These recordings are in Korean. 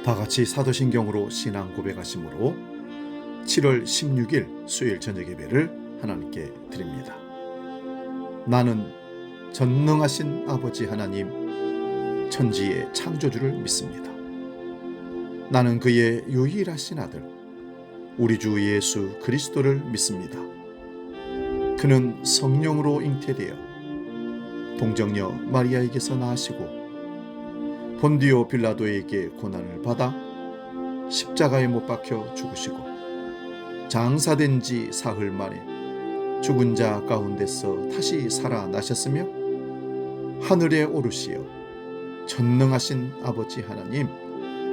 다 같이 사도신경으로 신앙 고백하심으로 7월 16일 수요일 저녁 예배를 하나님께 드립니다. 나는 전능하신 아버지 하나님, 천지의 창조주를 믿습니다. 나는 그의 유일하신 아들, 우리 주 예수 그리스도를 믿습니다. 그는 성령으로 잉태되어 동정녀 마리아에게서 나시고 본디오 빌라도에게 고난을 받아 십자가에 못 박혀 죽으시고 장사된 지 사흘 만에 죽은 자 가운데서 다시 살아나셨으며 하늘에 오르시어 전능하신 아버지 하나님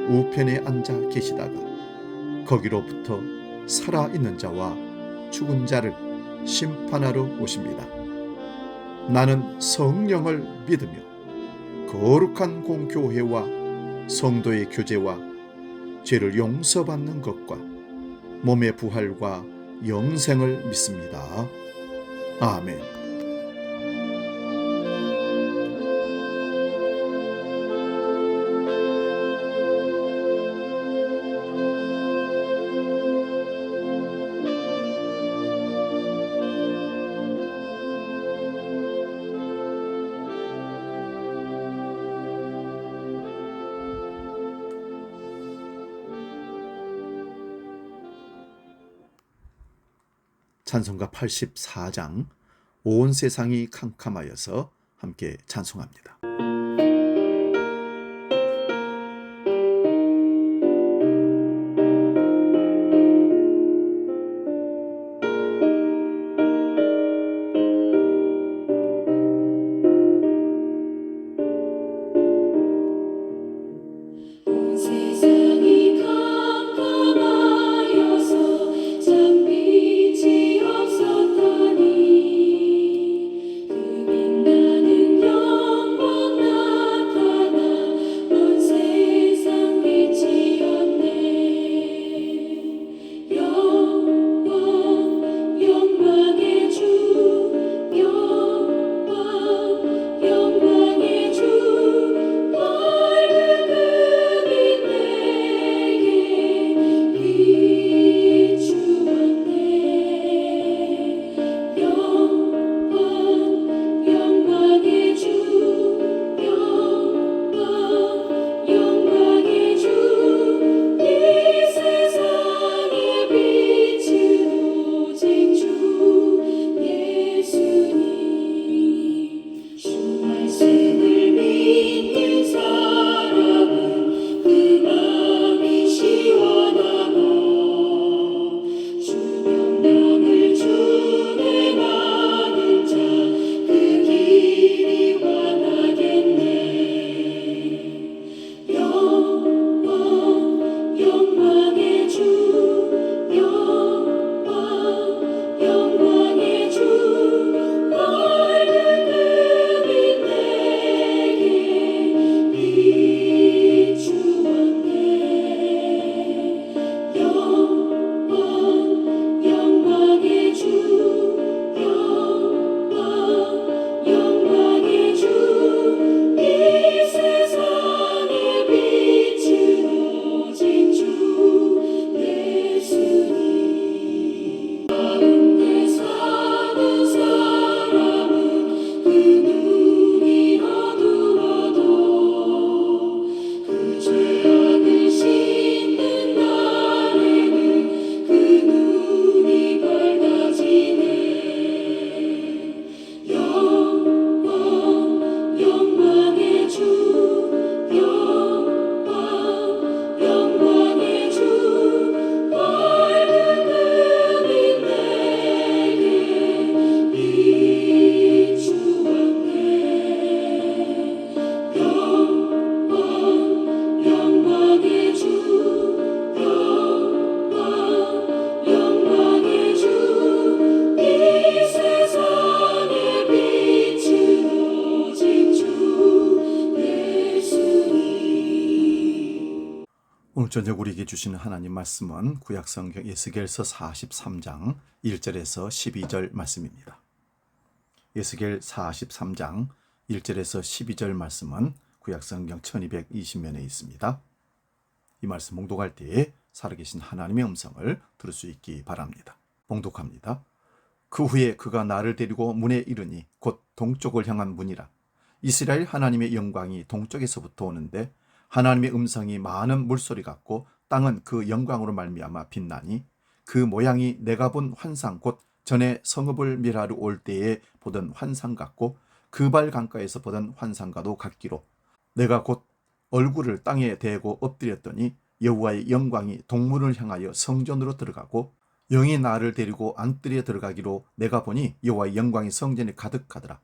우편에 앉아 계시다가 거기로부터 살아있는 자와 죽은 자를 심판하러 오십니다. 나는 성령을 믿으며 거룩한 공교회와 성도의 교제와 죄를 용서받는 것과 몸의 부활과 영생을 믿습니다. 아멘. 찬송가 84장 온 세상이 캄캄하여서 함께 찬송합니다. 오늘 저녁 우리에게 주시는 하나님 말씀은 구약성경 에스겔서 43장 1절에서 12절 말씀입니다. 에스겔 43장 1절에서 12절 말씀은 구약성경 1220면에 있습니다. 이 말씀 봉독할 때에 살아계신 하나님의 음성을 들을 수 있기 바랍니다. 봉독합니다. 그 후에 그가 나를 데리고 문에 이르니 곧 동쪽을 향한 문이라. 이스라엘 하나님의 영광이 동쪽에서부터 오는데 하나님의 음성이 많은 물소리 같고 땅은 그 영광으로 말미암아 빛나니 그 모양이 내가 본 환상 곧 전에 성읍을 멸하러 올 때에 보던 환상 같고 그발 강가에서 보던 환상과도 같기로 내가 곧 얼굴을 땅에 대고 엎드렸더니 여호와의 영광이 동문을 향하여 성전으로 들어가고 영이 나를 데리고 안뜰에 들어가기로 내가 보니 여호와의 영광이 성전에 가득하더라.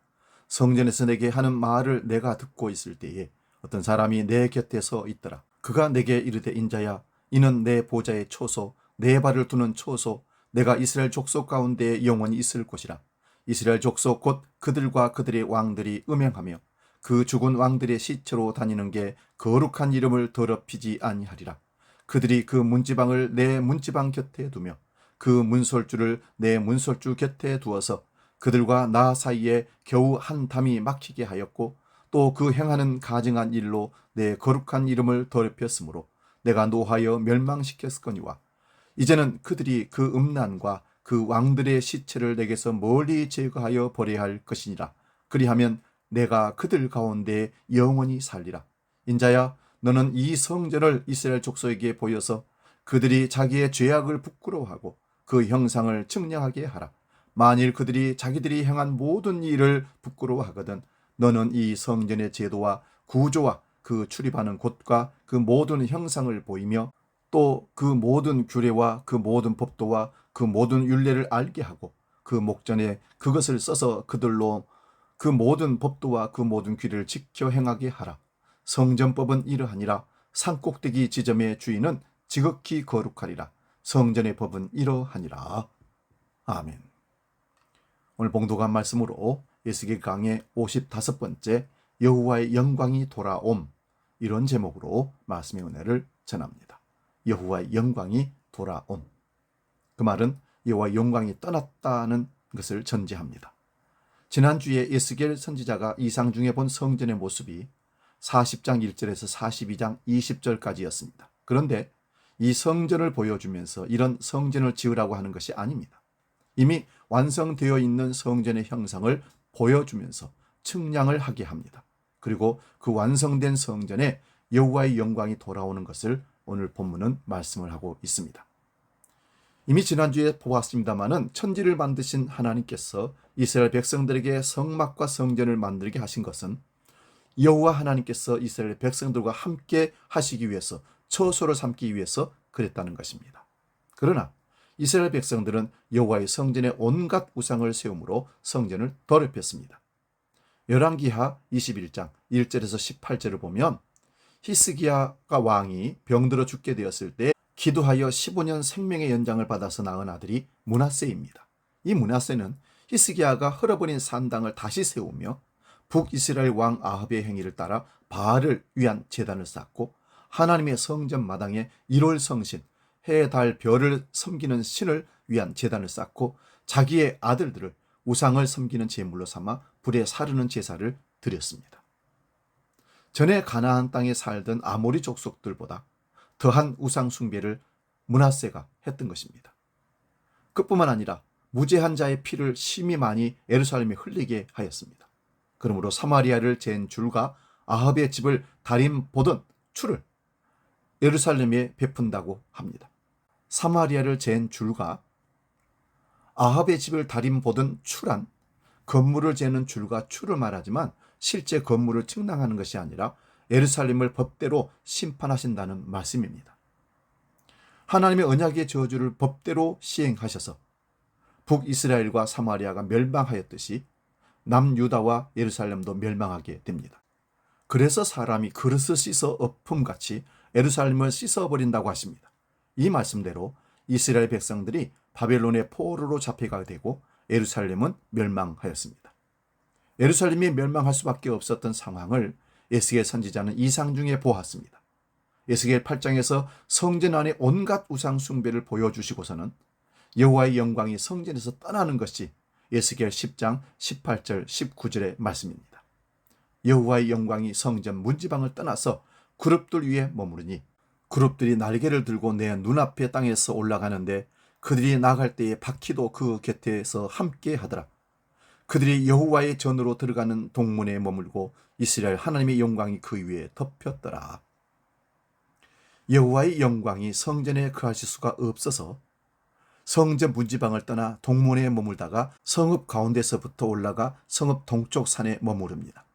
성전에서 내게 하는 말을 내가 듣고 있을 때에 어떤 사람이 내 곁에 서 있더라. 그가 내게 이르되 인자야 이는 내 보좌의 초소 내 발을 두는 초소 내가 이스라엘 족속 가운데 영원히 있을 곳이라. 이스라엘 족속 곧 그들과 그들의 왕들이 음행하며 그 죽은 왕들의 시체로 다니는 게 거룩한 이름을 더럽히지 아니하리라. 그들이 그 문지방을 내 문지방 곁에 두며 그 문설주를 내 문설주 곁에 두어서 그들과 나 사이에 겨우 한 담이 막히게 하였고 또 그 행하는 가증한 일로 내 거룩한 이름을 더럽혔으므로 내가 노하여 멸망시켰거니와 이제는 그들이 그 음란과 그 왕들의 시체를 내게서 멀리 제거하여 버려야 할 것이니라. 그리하면 내가 그들 가운데 영원히 살리라. 인자야 너는 이 성전을 이스라엘 족속에게 보여서 그들이 자기의 죄악을 부끄러워하고 그 형상을 측량하게 하라. 만일 그들이 자기들이 행한 모든 일을 부끄러워하거든 너는 이 성전의 제도와 구조와 그 출입하는 곳과 그 모든 형상을 보이며 또 그 모든 규례와 그 모든 법도와 그 모든 율례를 알게 하고 그 목전에 그것을 써서 그들로 그 모든 법도와 그 모든 규례를 지켜 행하게 하라. 성전법은 이러하니라. 산꼭대기 지점의 주인은 지극히 거룩하리라. 성전의 법은 이러하니라. 아멘. 오늘 봉독한 말씀으로 에스겔 강의 55번째 여호와의 영광이 돌아옴 이런 제목으로 말씀의 은혜를 전합니다. 여호와의 영광이 돌아옴. 그 말은 여호와의 영광이 떠났다는 것을 전제합니다. 지난주에 에스겔 선지자가 이상 중에 본 성전의 모습이 40장 1절에서 42장 20절까지였습니다. 그런데 이 성전을 보여주면서 이런 성전을 지으라고 하는 것이 아닙니다. 이미 완성되어 있는 성전의 형상을 보여주면서 측량을 하게 합니다. 그리고 그 완성된 성전에 여호와의 영광이 돌아오는 것을 오늘 본문은 말씀을 하고 있습니다. 이미 지난주에 보았습니다마는 천지를 만드신 하나님께서 이스라엘 백성들에게 성막과 성전을 만들게 하신 것은 여호와 하나님께서 이스라엘 백성들과 함께 하시기 위해서 처소를 삼기 위해서 그랬다는 것입니다. 그러나 이스라엘 백성들은 여호와의 성전에 온갖 우상을 세움으로 성전을 더럽혔습니다. 열왕기하 21장 1절에서 18절을 보면 히스기야가 왕이 병들어 죽게 되었을 때 기도하여 15년 생명의 연장을 받아서 낳은 아들이 므낫세입니다. 이 므낫세는 히스기야가 헐어버린 산당을 다시 세우며 북이스라엘 왕 아합의 행위를 따라 바알을 위한 제단을 쌓고 하나님의 성전 마당에 1월 성신, 해, 달, 별을 섬기는 신을 위한 제단을 쌓고 자기의 아들들을 우상을 섬기는 제물로 삼아 불에 사르는 제사를 드렸습니다. 전에 가나안 땅에 살던 아모리 족속들보다 더한 우상 숭배를 므낫세가 했던 것입니다. 그뿐만 아니라 무죄한 자의 피를 심히 많이 예루살렘에 흘리게 하였습니다. 그러므로 사마리아를 잰 줄과 아합의 집을 다림 보던 추를 예루살렘에 베푼다고 합니다. 사마리아를 잰 줄과 아합의 집을 다림 보던 추란 건물을 재는 줄과 추를 말하지만 실제 건물을 측량하는 것이 아니라 예루살렘을 법대로 심판하신다는 말씀입니다. 하나님의 언약의 저주를 법대로 시행하셔서 북이스라엘과 사마리아가 멸망하였듯이 남유다와 예루살렘도 멸망하게 됩니다. 그래서 사람이 그릇을 씻어 엎음같이 예루살렘을 씻어버린다고 하십니다. 이 말씀대로 이스라엘 백성들이 바벨론의 포로로 잡혀가게 되고 예루살렘은 멸망하였습니다. 예루살렘이 멸망할 수밖에 없었던 상황을 에스겔 선지자는 이상 중에 보았습니다. 에스겔 8장에서 성전 안에 온갖 우상 숭배를 보여주시고서는 여호와의 영광이 성전에서 떠나는 것이 에스겔 10장 18절 19절의 말씀입니다. 여호와의 영광이 성전 문지방을 떠나서 그룹들 위에 머무르니 그룹들이 날개를 들고 내 눈앞에 땅에서 올라가는데 그들이 나갈 때에 바퀴도 그 곁에서 함께 하더라. 그들이 여호와의 전으로 들어가는 동문에 머물고 이스라엘 하나님의 영광이 그 위에 덮였더라. 여호와의 영광이 성전에 거하실 수가 없어서 성전 문지방을 떠나 동문에 머물다가 성읍 가운데서부터 올라가 성읍 동쪽 산에 머무릅니다.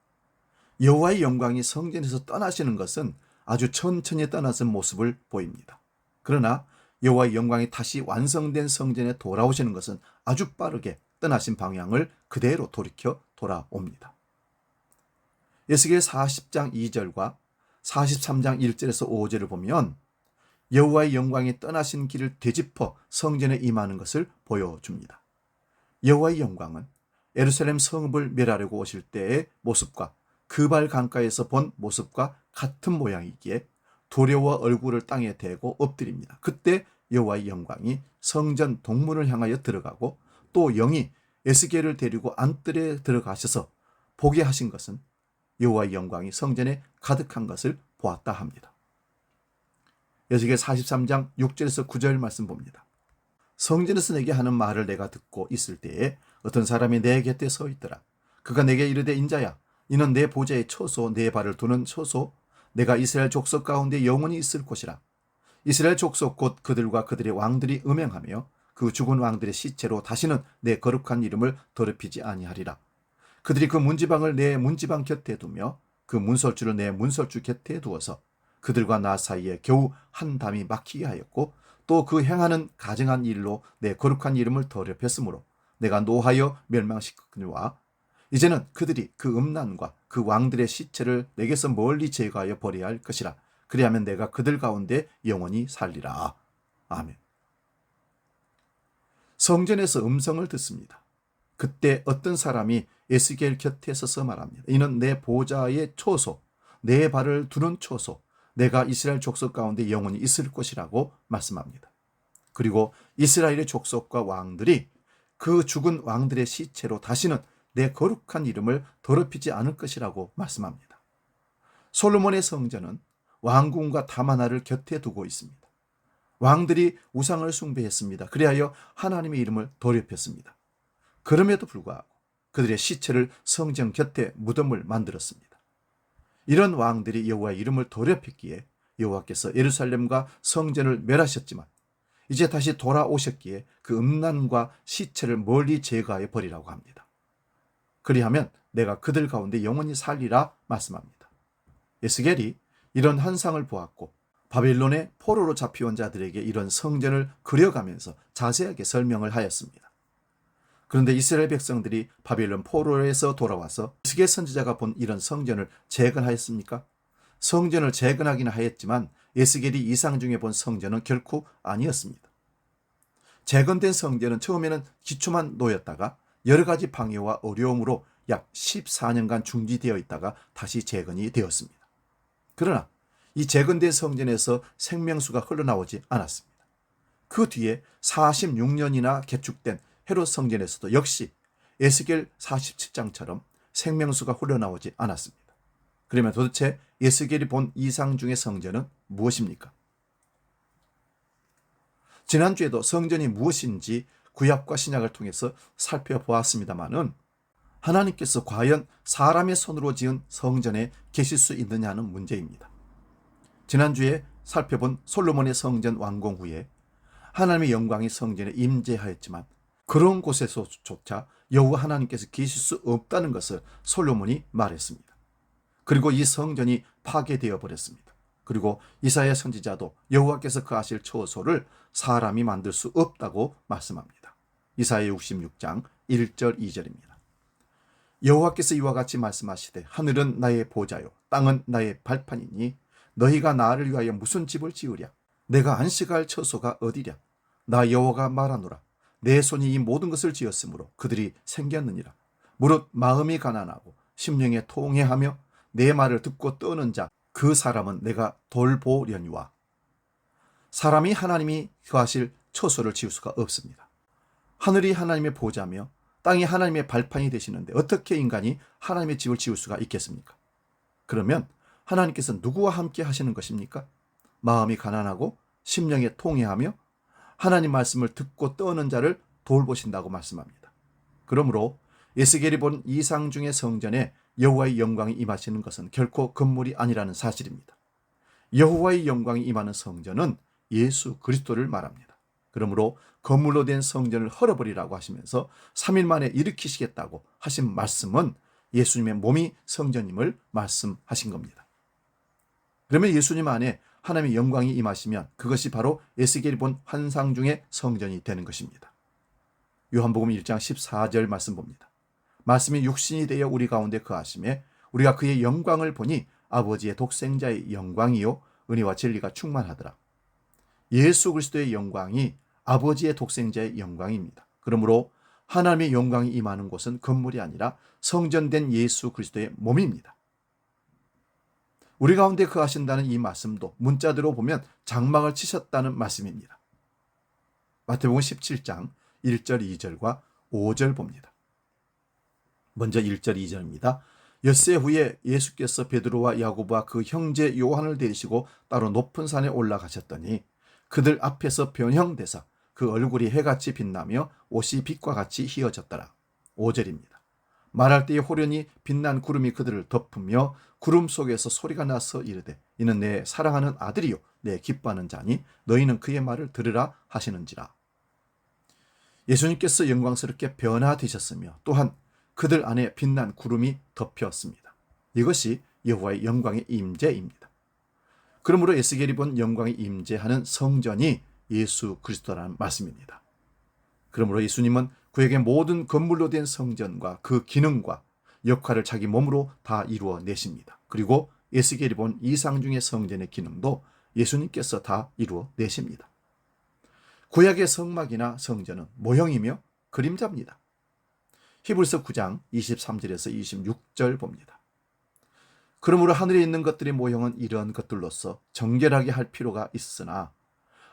여호와의 영광이 성전에서 떠나시는 것은 아주 천천히 떠나는 모습을 보입니다. 그러나 여호와의 영광이 다시 완성된 성전에 돌아오시는 것은 아주 빠르게 떠나신 방향을 그대로 돌이켜 돌아옵니다. 에스겔 40장 2절과 43장 1절에서 5절을 보면 여호와의 영광이 떠나신 길을 되짚어 성전에 임하는 것을 보여줍니다. 여호와의 영광은 예루살렘 성읍을 멸하려고 오실 때의 모습과 그발 강가에서 본 모습과 같은 모양이기에 두려워 얼굴을 땅에 대고 엎드립니다. 그때 여호와의 영광이 성전 동문을 향하여 들어가고 또 영이 에스겔을 데리고 안뜰에 들어가셔서 보게 하신 것은 여호와의 영광이 성전에 가득한 것을 보았다 합니다. 에스겔 43장 6절에서 9절 말씀 봅니다. 성전에서 내게 하는 말을 내가 듣고 있을 때에 어떤 사람이 내 곁에 서 있더라. 그가 내게 이르되 인자야, 이는 내 보좌의 처소, 내 발을 두는 처소, 내가 이스라엘 족속 가운데 영원히 있을 곳이라. 이스라엘 족속 곧 그들과 그들의 왕들이 음행하며 그 죽은 왕들의 시체로 다시는 내 거룩한 이름을 더럽히지 아니하리라. 그들이 그 문지방을 내 문지방 곁에 두며 그 문설주를 내 문설주 곁에 두어서 그들과 나 사이에 겨우 한 담이 막히게 하였고 또 그 행하는 가증한 일로 내 거룩한 이름을 더럽혔으므로 내가 노하여 멸망시키니와 이제는 그들이 그 음란과 그 왕들의 시체를 내게서 멀리 제거하여 버려야 할 것이라. 그리하면 내가 그들 가운데 영원히 살리라. 아멘. 성전에서 음성을 듣습니다. 그때 어떤 사람이 에스겔 곁에 서서 말합니다. 이는 내 보좌의 초소, 내 발을 두는 초소, 내가 이스라엘 족속 가운데 영원히 있을 것이라고 말씀합니다. 그리고 이스라엘의 족속과 왕들이 그 죽은 왕들의 시체로 다시는 내 거룩한 이름을 더럽히지 않을 것이라고 말씀합니다. 솔로몬의 성전은 왕궁과 담 하나를 곁에 두고 있습니다. 왕들이 우상을 숭배했습니다. 그리하여 하나님의 이름을 더럽혔습니다. 그럼에도 불구하고 그들의 시체를 성전 곁에 무덤을 만들었습니다. 이런 왕들이 여호와의 이름을 더럽혔기에 여호와께서 예루살렘과 성전을 멸하셨지만 이제 다시 돌아오셨기에 그 음란과 시체를 멀리 제거하여 버리라고 합니다. 그리하면 내가 그들 가운데 영원히 살리라 말씀합니다. 에스겔이 이런 환상을 보았고 바빌론의 포로로 잡혀온 자들에게 이런 성전을 그려가면서 자세하게 설명을 하였습니다. 그런데 이스라엘 백성들이 바빌론 포로에서 돌아와서 에스겔 선지자가 본 이런 성전을 재건하였습니까? 성전을 재건하기는 하였지만 에스겔이 이상 중에 본 성전은 결코 아니었습니다. 재건된 성전은 처음에는 기초만 놓였다가 여러 가지 방해와 어려움으로 약 14년간 중지되어 있다가 다시 재건이 되었습니다. 그러나 이 재건된 성전에서 생명수가 흘러나오지 않았습니다. 그 뒤에 46년이나 개축된 헤롯 성전에서도 역시 에스겔 47장처럼 생명수가 흘러나오지 않았습니다. 그러면 도대체 에스겔이 본 이상 중의 성전은 무엇입니까? 지난주에도 성전이 무엇인지 구약과 신약을 통해서 살펴보았습니다마는 하나님께서 과연 사람의 손으로 지은 성전에 계실 수 있느냐는 문제입니다. 지난주에 살펴본 솔로몬의 성전 완공 후에 하나님의 영광이 성전에 임재하였지만 그런 곳에서조차 여호와 하나님께서 계실 수 없다는 것을 솔로몬이 말했습니다. 그리고 이 성전이 파괴되어 버렸습니다. 그리고 이사야 선지자도 여호와께서 거하실 처소를 사람이 만들 수 없다고 말씀합니다. 이사야 66장 1절 2절입니다. 여호와께서 이와 같이 말씀하시되 하늘은 나의 보좌요 땅은 나의 발판이니 너희가 나를 위하여 무슨 집을 지으랴? 내가 안식할 처소가 어디랴? 나 여호와가 말하노라. 내 손이 이 모든 것을 지었으므로 그들이 생겼느니라. 무릇 마음이 가난하고 심령에 통회하며 내 말을 듣고 떠는 자 그 사람은 내가 돌보려니와. 사람이 하나님이 거하실 처소를 지을 수가 없습니다. 하늘이 하나님의 보좌며 땅이 하나님의 발판이 되시는데 어떻게 인간이 하나님의 집을 지을 수가 있겠습니까? 그러면 하나님께서 누구와 함께 하시는 것입니까? 마음이 가난하고 심령에 통회하며 하나님 말씀을 듣고 떠는 자를 돌보신다고 말씀합니다. 그러므로 에스겔이 본 이상 중의 성전에 여호와의 영광이 임하시는 것은 결코 건물이 아니라는 사실입니다. 여호와의 영광이 임하는 성전은 예수 그리스도를 말합니다. 그러므로 건물로 된 성전을 헐어버리라고 하시면서 3일 만에 일으키시겠다고 하신 말씀은 예수님의 몸이 성전임을 말씀하신 겁니다. 그러면 예수님 안에 하나님의 영광이 임하시면 그것이 바로 에스겔이 본 환상 중의 성전이 되는 것입니다. 요한복음 1장 14절 말씀 봅니다. 말씀이 육신이 되어 우리 가운데 거하심에 우리가 그의 영광을 보니 아버지의 독생자의 영광이요 은혜와 진리가 충만하더라. 예수 그리스도의 영광이 아버지의 독생자의 영광입니다. 그러므로 하나님의 영광이 임하는 곳은 건물이 아니라 성전된 예수 그리스도의 몸입니다. 우리 가운데 거하신다는 이 말씀도 문자대로 보면 장막을 치셨다는 말씀입니다. 마태복음 17장 1절 2절과 5절 봅니다. 먼저 1절 2절입니다. 엿새 후에 예수께서 베드로와 야고보와 그 형제 요한을 데리시고 따로 높은 산에 올라가셨더니 그들 앞에서 변형되사 그 얼굴이 해같이 빛나며 옷이 빛과 같이 휘어졌더라. 5절입니다. 말할 때에 호련히 빛난 구름이 그들을 덮으며 구름 속에서 소리가 나서 이르되 이는 내 사랑하는 아들이요 내 기뻐하는 자니 너희는 그의 말을 들으라 하시는지라. 예수님께서 영광스럽게 변화되셨으며 또한 그들 안에 빛난 구름이 덮였습니다. 이것이 여호와의 영광의 임재입니다. 그러므로 에스겔이 본 영광의 임재하는 성전이 예수 그리스도라는 말씀입니다. 그러므로 예수님은 그에게 모든 건물로 된 성전과 그 기능과 역할을 자기 몸으로 다 이루어 내십니다. 그리고 에스겔이 본 이상 중의 성전의 기능도 예수님께서 다 이루어 내십니다. 구약의 성막이나 성전은 모형이며 그림자입니다. 히브리서 9장 23절에서 26절 봅니다. 그러므로 하늘에 있는 것들의 모형은 이러한 것들로서 정결하게 할 필요가 있으나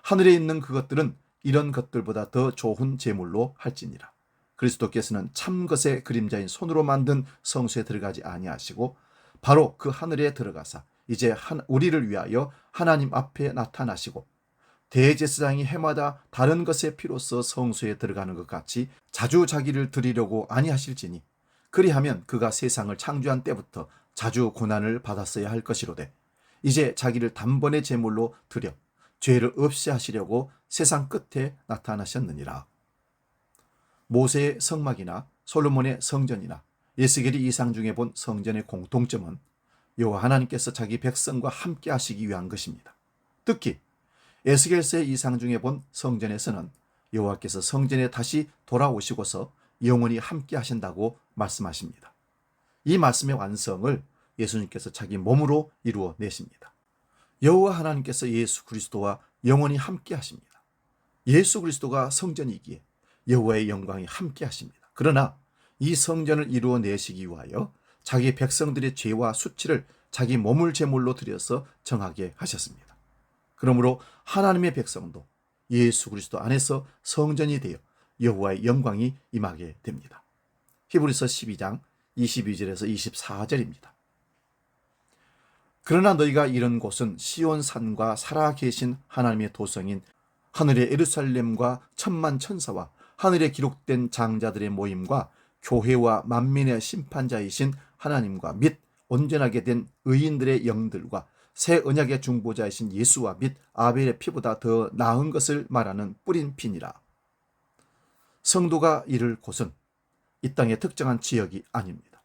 하늘에 있는 그것들은 이런 것들보다 더 좋은 제물로 할지니라. 그리스도께서는 참 것의 그림자인 손으로 만든 성소에 들어가지 아니하시고 바로 그 하늘에 들어가사 이제 우리를 위하여 하나님 앞에 나타나시고 대제사장이 해마다 다른 것의 피로써 성소에 들어가는 것 같이 자주 자기를 드리려고 아니하실지니 그리하면 그가 세상을 창조한 때부터 자주 고난을 받았어야 할 것이로되 이제 자기를 단번에 제물로 드려 죄를 없이 하시려고 세상 끝에 나타나셨느니라. 모세의 성막이나 솔로몬의 성전이나 에스겔이 이상 중에 본 성전의 공통점은 여호와 하나님께서 자기 백성과 함께 하시기 위한 것입니다. 특히 에스겔서의 이상 중에 본 성전에서는 여호와께서 성전에 다시 돌아오시고서 영원히 함께 하신다고 말씀하십니다. 이 말씀의 완성을 예수님께서 자기 몸으로 이루어 내십니다. 여호와 하나님께서 예수 그리스도와 영원히 함께 하십니다. 예수 그리스도가 성전이기에 여호와의 영광이 함께 하십니다. 그러나 이 성전을 이루어 내시기 위하여 자기 백성들의 죄와 수치를 자기 몸을 제물로 드려서 정하게 하셨습니다. 그러므로 하나님의 백성도 예수 그리스도 안에서 성전이 되어 여호와의 영광이 임하게 됩니다. 히브리서 12장 22절에서 24절입니다. 그러나 너희가 이런 곳은 시온산과 살아계신 하나님의 도성인 하늘의 예루살렘과 천만 천사와 하늘에 기록된 장자들의 모임과 교회와 만민의 심판자이신 하나님과 및 온전하게 된 의인들의 영들과 새 언약의 중보자이신 예수와 및 아벨의 피보다 더 나은 것을 말하는 뿌린 피니라. 성도가 이를 곳은 이 땅의 특정한 지역이 아닙니다.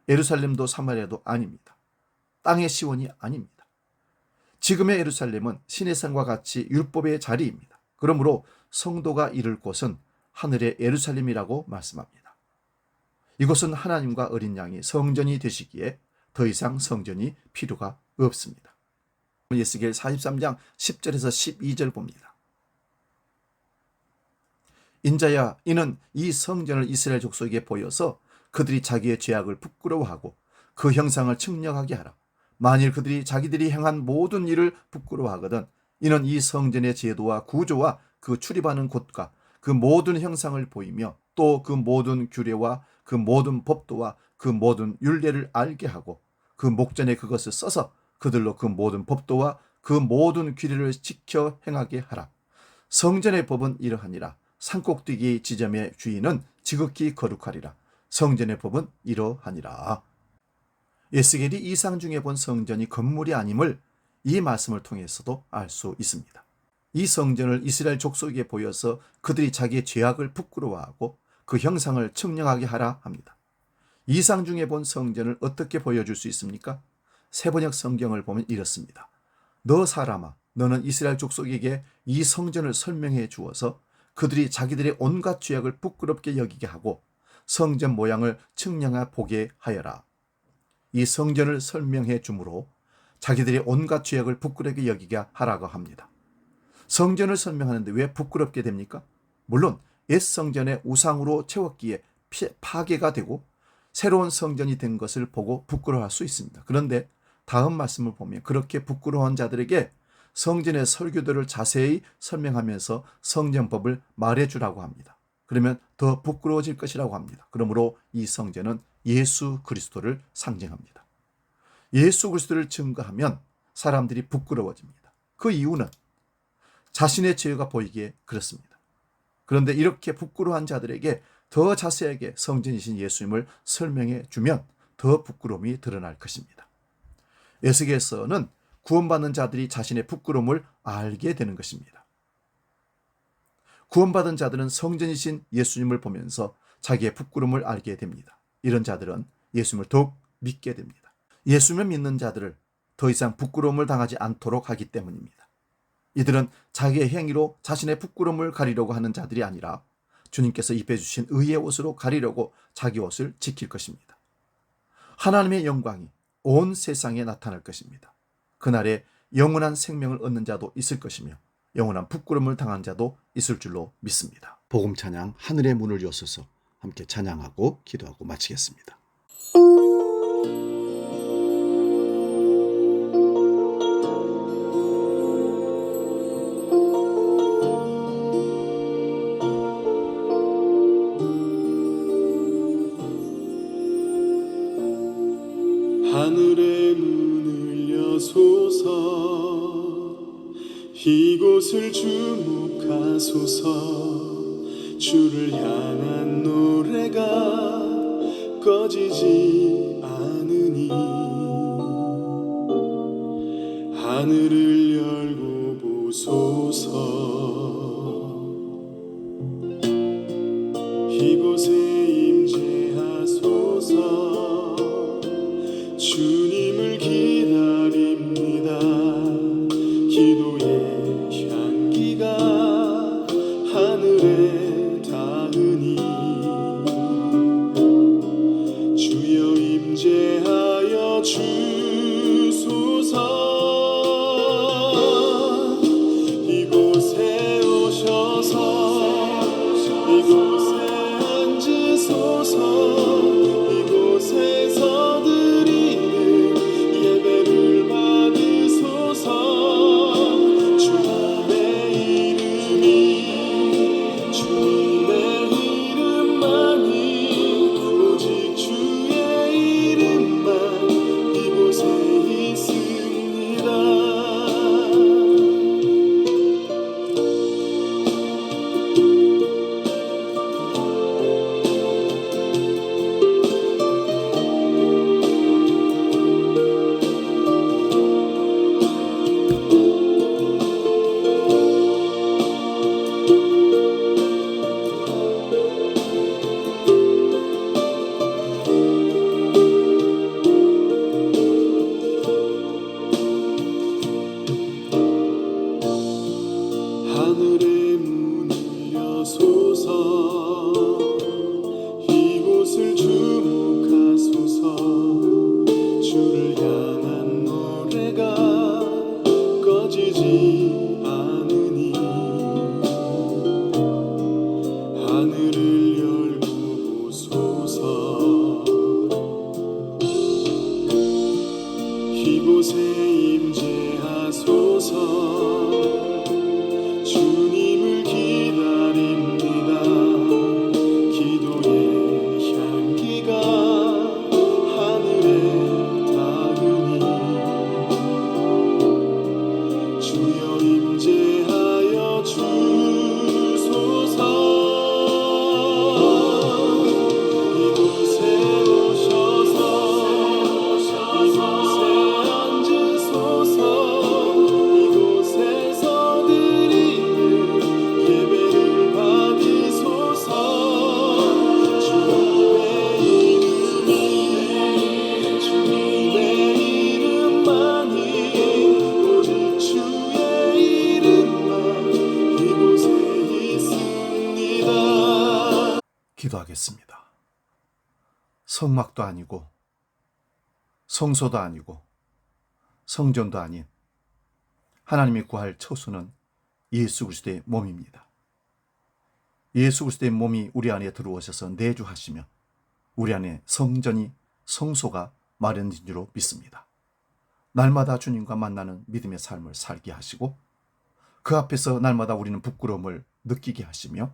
예루살렘도 사마리아도 아닙니다. 땅의 시온이 아닙니다. 지금의 예루살렘은 신의 산과 같이 율법의 자리입니다. 그러므로 성도가 이를 곳은 하늘의 예루살렘이라고 말씀합니다. 이곳은 하나님과 어린 양이 성전이 되시기에 더 이상 성전이 필요가 없습니다. 에스겔 43장 10절에서 12절 봅니다. 인자야, 이는 이 성전을 이스라엘 족속에게 보여서 그들이 자기의 죄악을 부끄러워하고 그 형상을 측량하게 하라. 만일 그들이 자기들이 행한 모든 일을 부끄러워하거든 이는 이 성전의 제도와 구조와 그 출입하는 곳과 그 모든 형상을 보이며 또 그 모든 규례와 그 모든 법도와 그 모든 율례를 알게 하고 그 목전에 그것을 써서 그들로 그 모든 법도와 그 모든 규례를 지켜 행하게 하라. 성전의 법은 이러하니라. 산꼭대기 지점의 주인은 지극히 거룩하리라. 성전의 법은 이러하니라. 에스겔이 이상 중에 본 성전이 건물이 아님을 이 말씀을 통해서도 알 수 있습니다. 이 성전을 이스라엘 족속에게 보여서 그들이 자기의 죄악을 부끄러워하고 그 형상을 측량하게 하라 합니다. 이상 중에 본 성전을 어떻게 보여줄 수 있습니까? 세번역 성경을 보면 이렇습니다. 너 사람아, 너는 이스라엘 족속에게 이 성전을 설명해 주어서 그들이 자기들의 온갖 죄악을 부끄럽게 여기게 하고 성전 모양을 측량해 보게 하여라. 이 성전을 설명해 주므로 자기들의 온갖 죄악을 부끄럽게 여기게 하라고 합니다. 성전을 설명하는데 왜 부끄럽게 됩니까? 물론 옛 성전의 우상으로 채웠기에 파괴가 되고 새로운 성전이 된 것을 보고 부끄러워할 수 있습니다. 그런데 다음 말씀을 보면 그렇게 부끄러워한 자들에게 성전의 설교들을 자세히 설명하면서 성전법을 말해주라고 합니다. 그러면 더 부끄러워질 것이라고 합니다. 그러므로 이 성전은 예수 그리스도를 상징합니다. 예수 그리스도를 증거하면 사람들이 부끄러워집니다. 그 이유는 자신의 죄가 보이기에 그렇습니다. 그런데 이렇게 부끄러워한 자들에게 더 자세하게 성전이신 예수님을 설명해 주면 더 부끄러움이 드러날 것입니다. 에스겔서는 구원받는 자들이 자신의 부끄러움을 알게 되는 것입니다. 구원받은 자들은 성전이신 예수님을 보면서 자기의 부끄러움을 알게 됩니다. 이런 자들은 예수님을 더욱 믿게 됩니다. 예수님을 믿는 자들을 더 이상 부끄러움을 당하지 않도록 하기 때문입니다. 이들은 자기의 행위로 자신의 부끄러움을 가리려고 하는 자들이 아니라 주님께서 입혀주신 의의 옷으로 가리려고 자기 옷을 지킬 것입니다. 하나님의 영광이 온 세상에 나타날 것입니다. 그날에 영원한 생명을 얻는 자도 있을 것이며 영원한 부끄러움을 당한 자도 있을 줄로 믿습니다. 복음 찬양 하늘의 문을 여소서 함께 찬양하고 기도하고 마치겠습니다. 하늘의 문을 여소서 이곳을 주목하소서 주를 향한 노래가 꺼지지 않으니 하늘을 열고 보소서 이곳에 임재하소서 주님을 기다립니다. 기도의 향기가 하늘에 닿으니 주여 임재하여 주소서. 이곳에 오셔서 이곳에 앉으소서. 이곳에서 예배를 받으소서. 주님의 이름이 주님의 이름만이 오직 주의 이름만 이곳에 있습니다. 하늘의 문을 여소서 이곳을 주목하소서 주를 향한 노래가 꺼지지 않으니 하늘을 열고 보소서. 이곳에 임재하소서. 주님 기도하겠습니다. 성막도 아니고 성소도 아니고 성전도 아닌 하나님이 구할 처소는 예수 그리스도의 몸입니다. 예수 그리스도의 몸이 우리 안에 들어오셔서 내주하시며 우리 안에 성전이 성소가 마련된 줄로 믿습니다. 날마다 주님과 만나는 믿음의 삶을 살게 하시고 그 앞에서 날마다 우리는 부끄러움을 느끼게 하시며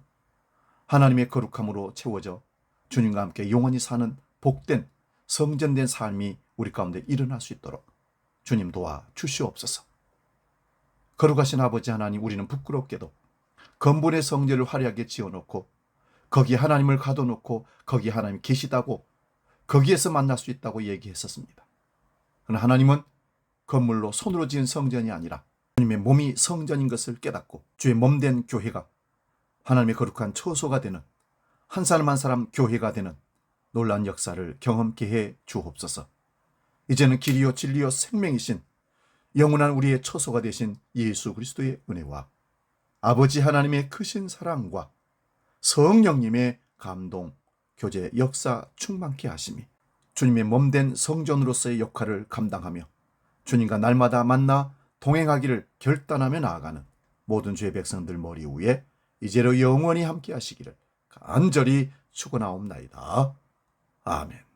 하나님의 거룩함으로 채워져 주님과 함께 영원히 사는 복된 성전된 삶이 우리 가운데 일어날 수 있도록 주님 도와 주시옵소서. 거룩하신 아버지 하나님, 우리는 부끄럽게도 건물의 성전을 화려하게 지어놓고 거기에 하나님을 가둬놓고 거기에 하나님 계시다고 거기에서 만날 수 있다고 얘기했었습니다. 그러나 하나님은 건물로 손으로 지은 성전이 아니라 주님의 몸이 성전인 것을 깨닫고 주의 몸된 교회가 하나님의 거룩한 처소가 되는 한 사람 한 사람 교회가 되는 놀라운 역사를 경험케 해 주옵소서. 이제는 길이요 진리요 생명이신 영원한 우리의 처소가 되신 예수 그리스도의 은혜와 아버지 하나님의 크신 사랑과 성령님의 감동, 교제, 역사 충만케 하심이 주님의 몸된 성전으로서의 역할을 감당하며 주님과 날마다 만나 동행하기를 결단하며 나아가는 모든 주의 백성들 머리 위에 이제로 영원히 함께 하시기를 간절히 축원하옵나이다. 아멘.